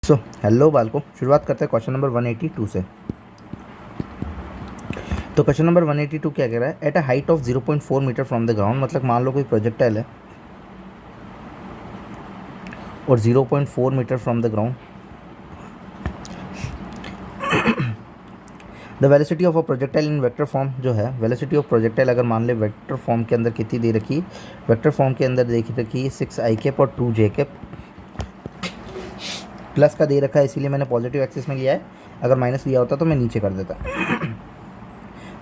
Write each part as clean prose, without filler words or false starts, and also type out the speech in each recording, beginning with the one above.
Hello बालको, शुरुआत करते हैं क्वेश्चन नंबर 182 से। तो क्वेश्चन नंबर 182 क्या कह रहा है? At a height of 0.4 metre from the ground, मतलब मान लो कोई प्रोजेक्टाइल है और 0.4 metre from the ground, the velocity of a projectile in vector form जो है, वेलोसिटी ऑफ प्रोजेक्टाइल अगर मान ले वेक्टर फॉर्म के अंदर कितनी दे रखी, वेक्टर फॉर्म के अंदर देख रखी 6i कैप और 2j कैप, प्लस का दे रखा है इसीलिए मैंने पॉजिटिव एक्सिस में लिया है, अगर माइनस लिया होता तो मैं नीचे कर देता।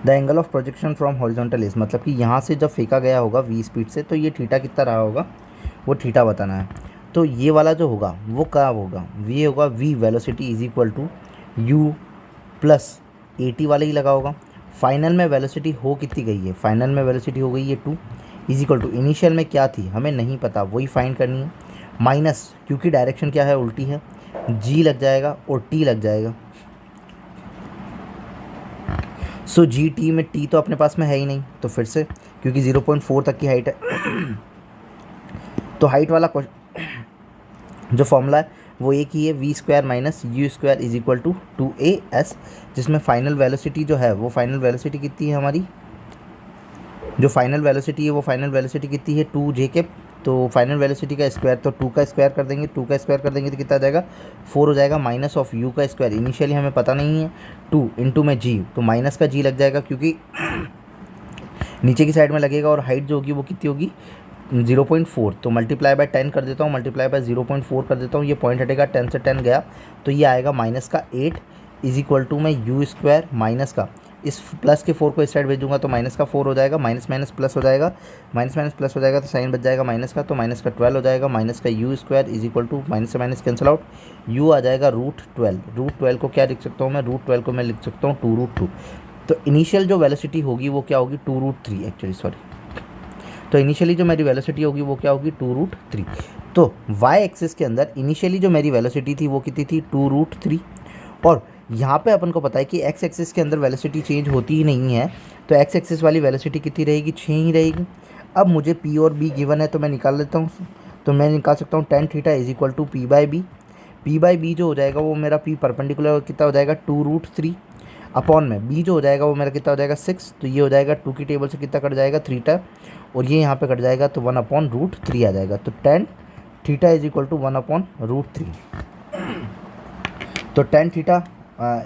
The angle of projection from horizontal is, मतलब कि यहाँ से जब फेंका गया होगा v स्पीड से तो ये थीटा कितना रहा होगा वो थीटा बताना है। तो ये वाला जो होगा वो क्या होगा, v होगा v velocity is equal to u plus at वाला ही लगा होगा। फाइनल में वेलोसिटी हो कितनी गई है, फाइनल में वेलोसिटी हो गई है 2 इज इक्वल टू इनिशियल में क्या थी हमें नहीं पता, वही फाइंड करनी है, माइनस क्योंकि डायरेक्शन क्या है उल्टी है, g लग जाएगा और t लग जाएगा। सो जी टी में टी तो अपने पास में है ही नहीं, तो फिर से क्योंकि 0.4 तक की हाइट है तो हाइट वाला जो फॉर्मूला है वो एक ही है, v square minus u square is equal to 2as, जिसमें फाइनल वेलोसिटी जो है वो फाइनल वेलोसिटी कितनी है हमारी, जो फाइनल वेलोसिटी है वो फाइनल वेलोसिटी कितनी है 2j के, तो फाइनल वेलोसिटी का स्क्वायर तो 2 का स्क्वायर कर देंगे, 2 का स्क्वायर कर देंगे तो कितना आ जाएगा 4 हो जाएगा, माइनस ऑफ u का स्क्वायर इनिशियली हमें पता नहीं है 2 इंटू में g, तो माइनस का g लग जाएगा क्योंकि नीचे की साइड में लगेगा, और हाइट जो होगी वो कितनी होगी 0.4, तो मल्टीप्लाई बाय 10 कर देता हूँ, मल्टीप्लाई बाय 0.4 कर देता हूँ, ये पॉइंट हटेगा 10 से 10 गया तो ये आएगा माइनस का 8 इज इक्वल टू में यू स्क्वायर माइनस का, इस प्लस के 4 को इस साइड भेजूंगा तो माइनस का 4 हो जाएगा, माइनस माइनस प्लस हो जाएगा, माइनस माइनस प्लस हो जाएगा तो साइन बच जाएगा माइनस का, तो माइनस का 12 हो जाएगा, माइनस का u square is equal to minus से माइनस कैंसिल आउट, यू आ जाएगा √12 को क्या लिख सकता हूँ मैं, √12 को मैं लिख सकता हूँ 2√2, तो इनिशियल जो वेलोसिटी होगी वो क्या होगी 2√3 एक्चुअली सॉरी, तो इनिशियली जो मेरी वेलोसिटी होगी वो क्या होगी 2√3। तो y एक्सिस के अंदर इनिशियली जो मेरी वेलोसिटी थी वो कितनी थी 2√3, और यहाँ पे अपन को पता है कि x एक्सिस के अंदर वेलोसिटी चेंज होती ही नहीं है, तो x एक्सिस वाली वेलोसिटी कितनी रहेगी 6 ही रहेगी। अब मुझे p और b गिवन है तो मैं निकाल लेता हूँ, तो मैं निकाल सकता हूँ tan theta is equal to p/b जो हो जाएगा वो मेरा p परपेंडिकुलर कितना हो जाएगा 2√3 अपॉन में b जो हो जाएगा वो मेरा कितना हो जाएगा 6, तो ये हो जाएगा 2 की टेबल से कितना कट जाएगा 3 और ये यहाँ पे कट जाएगा तो 1/√3 आ जाएगा, तो tan theta is equal to 1/√3, तो tan theta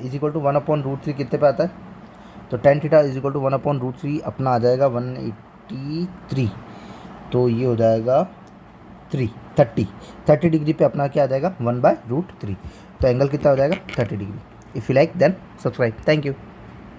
is equal to 1/√3 कितने पे आता है, तो tan theta is equal to 1/√3 अपना आ जाएगा 183, तो ये हो जाएगा 30 डिग्री पे अपना क्या आ जाएगा 1/√3, तो एंगल कितना हो जाएगा 30 degree. If you like then subscribe, thank you.